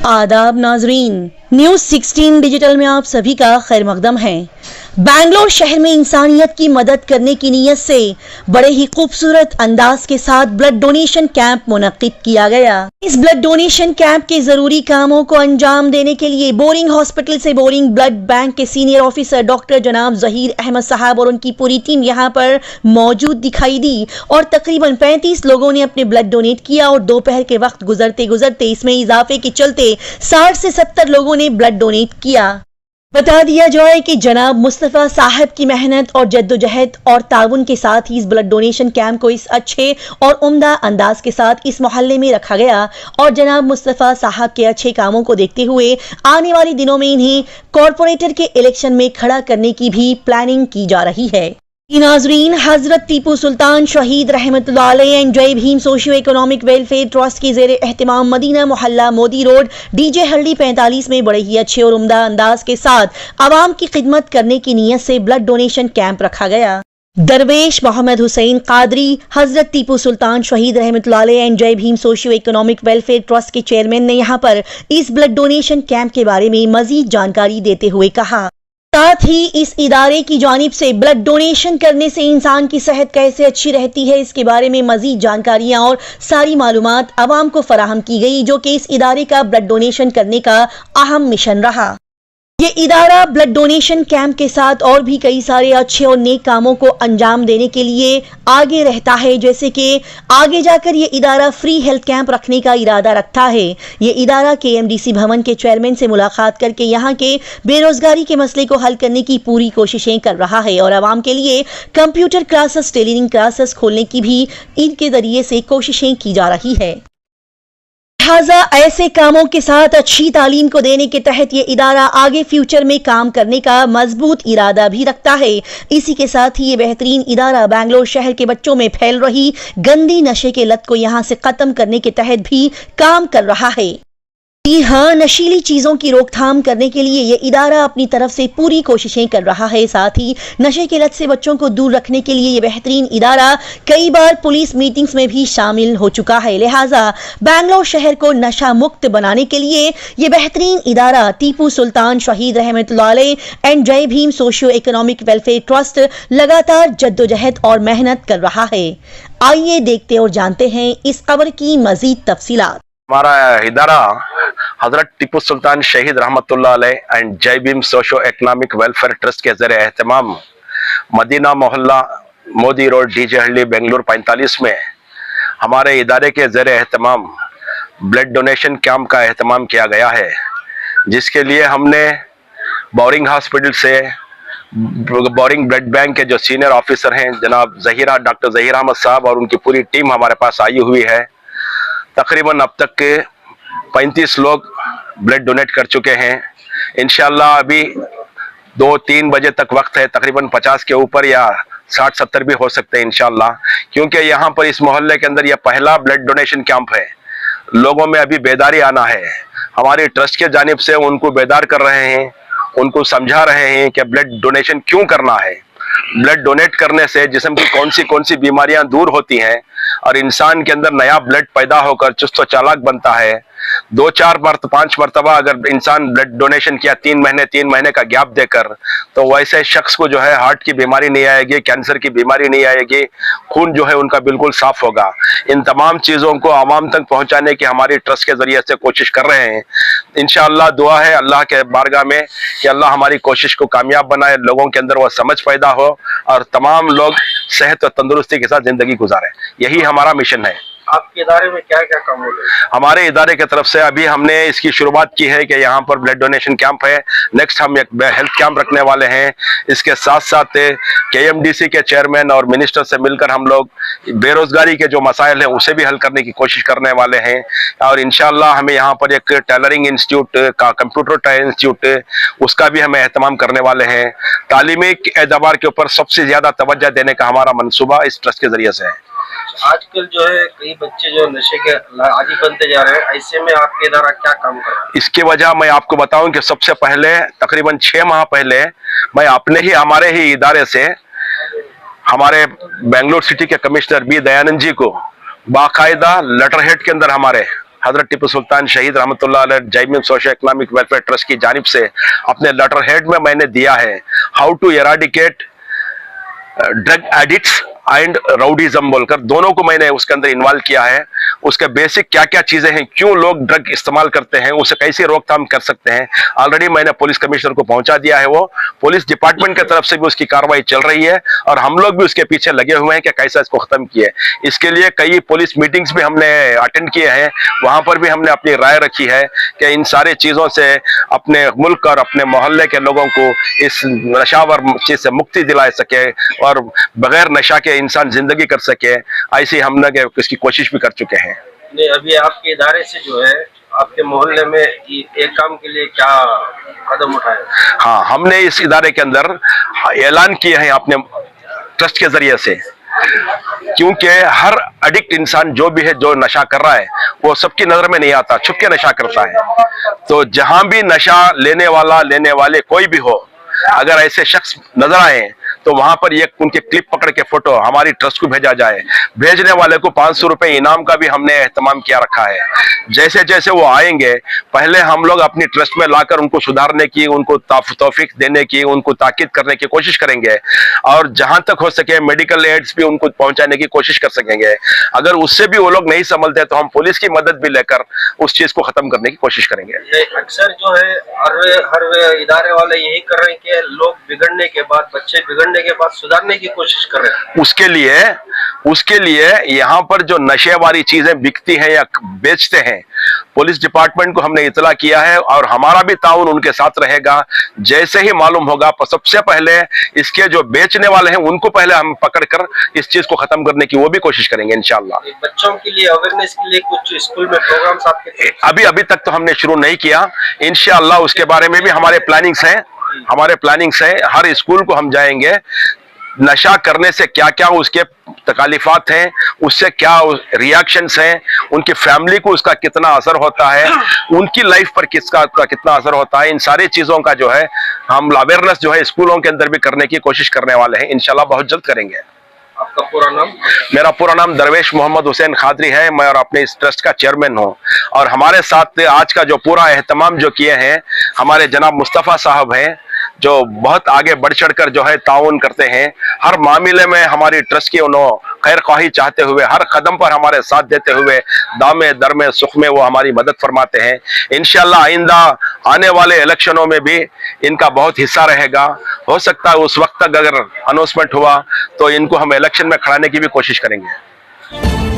आदाब नाजरीन, news 16 digital में आप सभी का खैर मकदम है। बैंगलोर शहर में इंसानियत की मदद करने की नीयत से बड़े ही खूबसूरत अंदाज के साथ ब्लड डोनेशन कैंप मुनक्किद किया गया। इस ब्लड डोनेशन कैंप के जरूरी कामों को अंजाम देने के लिए बोरिंग हॉस्पिटल से बोरिंग ब्लड बैंक के सीनियर ऑफिसर डॉक्टर जनाब जहीर अहमद साहब और उनकी पूरी टीम यहां पर मौजूद दिखाई दी और तकरीबन 35 लोगों ने अपने ब्लड डोनेट किया और दोपहर के वक्त गुजरते गुजरते इसमें इजाफे के चलते 60 से 70 लोगों ने ब्लड डोनेट किया। बता दिया जाए कि जनाब मुस्तफ़ा साहब की मेहनत और जद्दोजहद और ताउन के साथ ही इस ब्लड डोनेशन कैंप को इस अच्छे और उम्दा अंदाज के साथ इस मोहल्ले में रखा गया और जनाब मुस्तफ़ा साहब के अच्छे कामों को देखते हुए आने वाले दिनों में इन्हें कॉरपोरेटर के इलेक्शन में खड़ा करने की भी प्लानिंग की जा रही है। नाजरीन, हजरत टीपू सुल्तान शहीद रहमतुल्लाह अलैह एंड जय Bhim socio economic welfare trust के जेर एहतमाम मदीना मोहल्ला मोदी रोड डीजे हल्दी 45 में बड़े ही अच्छे और उम्दा अंदाज के साथ आवाम की खिदमत करने की नीयत से ब्लड डोनेशन कैंप रखा गया। दरवेश मोहम्मद हुसैन कादरी हजरत टीपू सुल्तान शहीद रहमतुल्लाह अलैह एंड जय Bhim socio economic welfare trust के चेयरमैन ने यहाँ पर इस ब्लड डोनेशन कैंप के बारे में मजीद जानकारी देते हुए कहा, साथ ही इस इदारे की जानिब से ब्लड डोनेशन करने से इंसान की सेहत कैसे अच्छी रहती है इसके बारे में मजीद जानकारियां और सारी मालूमात आवाम को फराहम की गई, जो कि इस इदारे का ब्लड डोनेशन करने का अहम मिशन रहा। ये इदारा ब्लड डोनेशन कैंप के साथ और भी कई सारे अच्छे और नेक कामों को अंजाम देने के लिए आगे रहता है, जैसे कि आगे जाकर ये इदारा फ्री हेल्थ कैंप रखने का इरादा रखता है। ये इदारा KMDC भवन के चेयरमैन से मुलाकात करके यहाँ के बेरोजगारी के मसले को हल करने की पूरी कोशिशें कर रहा है और आवाम के लिए कंप्यूटर क्लासेस, टेलरिंग क्लासेस खोलने की भी इनके जरिए से कोशिशें की जा रही है। लिहाजा ऐसे कामों के साथ अच्छी तालीम को देने के तहत ये इदारा आगे फ्यूचर में काम करने का मजबूत इरादा भी रखता है। इसी के साथ ही ये बेहतरीन इदारा बैंगलोर शहर के बच्चों में फैल रही गंदी नशे के लत को यहाँ से खत्म करने के तहत भी काम कर रहा है। जी हाँ, नशीली चीजों की रोकथाम करने के लिए ये इदारा अपनी तरफ से पूरी कोशिशें कर रहा है। साथ ही नशे की लत से बच्चों को दूर रखने के लिए ये बेहतरीन इदारा कई बार पुलिस मीटिंग्स में भी शामिल हो चुका है। लिहाजा बैंगलोर शहर को नशा मुक्त बनाने के लिए ये बेहतरीन इदारा टीपू सुल्तान शहीद रहमतुल्लाह अलैह एंड जय Bhim socio economic welfare trust लगातार जद्दोजहद और मेहनत कर रहा है। आइए देखते और जानते हैं इस खबर की मजीद तफसीलात। हमारा इदारा हजरत टीपू सुल्तान शहीद रहमतुल्लाह अलैह एंड जय Bhim socio economic welfare trust के ज़रिए एहतमाम मदीना मोहल्ला मोदी रोड डीजे हल्दी बेंगलुरु 45 में हमारे इदारे के ज़रिए एहतमाम ब्लड डोनेशन कैंप का एहतमाम किया गया है, जिसके लिए हमने बोरिंग हॉस्पिटल से बोरिंग ब्लड बैंक के जो सीनियर ऑफिसर हैं जनाब डॉक्टर जहीर अहमद साहब और उनकी पूरी टीम हमारे पास आई हुई है। तकरीबन अब तक के 35 लोग ब्लड डोनेट कर चुके हैं। इंशाल्लाह अभी 2-3 बजे तक वक्त है, तकरीबन 50 के ऊपर या 60-70 भी हो सकते हैं इंशाल्लाह, क्योंकि यहाँ पर इस मोहल्ले के अंदर यह पहला ब्लड डोनेशन कैंप है। लोगों में अभी बेदारी आना है। हमारी ट्रस्ट के जानिब से उनको बेदार कर रहे हैं, उनको समझा रहे हैं कि ब्लड डोनेशन क्यों करना है। ब्लड डोनेट करने से जिस्म की कौन सी बीमारियां दूर होती हैं और इंसान के अंदर नया ब्लड पैदा होकर चुस्त व चालाक बनता है। 2-4 5 मरतबा अगर इंसान ब्लड डोनेशन किया 3 महीने का गैप देकर, तो वैसे शख्स को जो है हार्ट की बीमारी नहीं आएगी, कैंसर की बीमारी नहीं आएगी, खून जो है उनका बिल्कुल साफ होगा। इन तमाम चीज़ों को आवाम तक पहुंचाने की हमारी ट्रस्ट के जरिए से कोशिश कर रहे हैं। इंशाअल्लाह दुआ है अल्लाह के बारगाह में कि अल्लाह हमारी कोशिश को कामयाब बनाए, लोगों के अंदर वह समझ पैदा हो और तमाम लोग सेहत और तंदुरुस्ती के साथ जिंदगी गुजारें। यही हमारा मिशन है। आपके इदारे में क्या क्या काम हो रहे हैं? हमारे इदारे की तरफ से अभी हमने इसकी शुरुआत की है कि यहाँ पर ब्लड डोनेशन कैंप है। नेक्स्ट हम एक हेल्थ कैंप रखने वाले हैं। इसके साथ साथ KMDC के चेयरमैन और मिनिस्टर से मिलकर हम लोग बेरोजगारी के जो मसाइल हैं उसे भी हल करने की कोशिश करने वाले हैं। और इंशाल्लाह हमें यहाँ पर एक टेलरिंग इंस्टीट्यूट का कंप्यूटर इंस्टीट्यूट उसका भी हमें एहतमाम करने वाले हैं। तालीमी एतबार के ऊपर सबसे ज्यादा तवज्जो देने का हमारा मनसूबा इस ट्रस्ट के जरिए से है। आजकल जो है कई बच्चे जो नशे के आदी बनते जा रहे हैं, ऐसे में आपके इदारा क्या काम कर रहा है? इसकी वजह मैं आपको बताऊं कि सबसे पहले तकरीबन 6 माह पहले मैं हमारे ही इदारे से हमारे बेंगलुरु सिटी के कमिश्नर B दयानंद जी को बाकायदा लेटर हेड के अंदर हमारे हजरत टिप्पू सुल्तान शहीद रहमतुल्लाह अलैह जय Bhim socio economic welfare trust की जानिब से अपने लेटर हेड में मैंने दिया है, how to eradicate drug addicts and rowdyism बोलकर, दोनों को मैंने उसके अंदर इन्वॉल्व किया है। उसके बेसिक क्या क्या चीजें हैं, क्यों लोग ड्रग इस्तेमाल करते हैं, उसे कैसे रोकथाम कर सकते हैं, ऑलरेडी मैंने पुलिस कमिश्नर को पहुंचा दिया है। वो पुलिस डिपार्टमेंट की तरफ से भी उसकी कार्रवाई चल रही है और हम लोग भी उसके पीछे लगे हुए हैं कि कैसे इसको खत्म किए। इसके लिए कई पुलिस मीटिंग्स भी हमने अटेंड किए हैं, वहां पर भी हमने अपनी राय रखी है कि इन सारे चीजों से अपने मुल्क और अपने मोहल्ले के लोगों को इस नशावर चीज से मुक्ति दिला सके और बगैर नशा के इंसान जिंदगी कर सके, ऐसी हमने इसकी कोशिश भी कर चुके हैं। नहीं, अभी आपके इदारे से जो है आपके मोहल्ले में एक काम के लिए क्या कदम उठाए? हाँ, हमने इस इदारे के अंदर ऐलान किए हैं अपने ट्रस्ट के जरिए से, क्योंकि हर एडिक्ट इंसान जो भी है, जो नशा कर रहा है, वो सबकी नजर में नहीं आता, छुप के नशा करता है। तो जहां भी नशा लेने वाला, लेने वाले कोई भी हो, अगर ऐसे शख्स नजर आए तो वहां पर एक उनके क्लिप पकड़ के फोटो हमारी ट्रस्ट को भेजा जाए। भेजने वाले को 500 रुपए इनाम का भी हमने एहतमाम किया रखा है। जैसे जैसे वो आएंगे, पहले हम लोग अपनी ट्रस्ट में लाकर उनको सुधारने की, उनको तौफीक देने की, उनको ताकीद करने की कोशिश करेंगे और जहां तक हो सके मेडिकल एड्स भी उनको पहुंचाने की कोशिश कर सकेंगे। अगर उससे भी वो लोग नहीं संभलते तो हम पुलिस की मदद भी लेकर उस चीज को खत्म करने की कोशिश करेंगे। ये अक्सर जो है हर इदारे वाले यही कर रहे हैं कि लोग बिगड़ने के बाद, बच्चे बिगड़ने के बाद सुधारने की कोशिश कर रहे हैं। उसके लिए यहाँ पर जो नशे वाली चीजें बिकती हैं या बेचते हैं, पुलिस डिपार्टमेंट को हमने इतला किया है और हमारा भी ताउन उनके साथ रहेगा। जैसे ही मालूम होगा, सबसे पहले इसके जो बेचने वाले हैं उनको पहले हम पकड़कर इस चीज को खत्म करने की वो भी कोशिश करेंगे इंशाल्लाह। बच्चों के लिए अवेयरनेस के लिए कुछ स्कूल में प्रोग्राम्स आपके? अभी तक तो हमने शुरू नहीं किया, इंशाल्लाह उसके बारे में भी हमारे प्लानिंग्स हैं। हर स्कूल को हम जाएंगे, नशा करने से क्या क्या उसके तकालीफात हैं, उससे क्या रिएक्शंस हैं, उनकी फैमिली को उसका कितना असर होता है, उनकी लाइफ पर कितना असर होता है, इन सारी चीजों का जो है हम अवेयरनेस जो है स्कूलों के अंदर भी करने की कोशिश करने वाले हैं। इंशाल्लाह बहुत जल्द करेंगे। आपका पूरा नाम? मेरा पूरा नाम दरवेश मोहम्मद हुसैन खादरी है। मैं और अपने इस ट्रस्ट का चेयरमैन हूँ और हमारे साथ आज का जो पूरा एहतमाम जो किए हैं हमारे जनाब मुस्तफ़ा साहब हैं, जो बहुत आगे बढ़ चढ़कर जो है ताउन करते हैं। हर मामले में हमारी ट्रस्ट की उन्होंने खैर ख्वाही चाहते हुए, हर कदम पर हमारे साथ देते हुए, दामे दर में सुख में वो हमारी मदद फरमाते हैं। इंशाल्लाह आइंदा आने वाले इलेक्शनों में भी इनका बहुत हिस्सा रहेगा। हो सकता है उस वक्त तक अगर अनाउंसमेंट हुआ तो इनको हम इलेक्शन में खड़ाने की भी कोशिश करेंगे।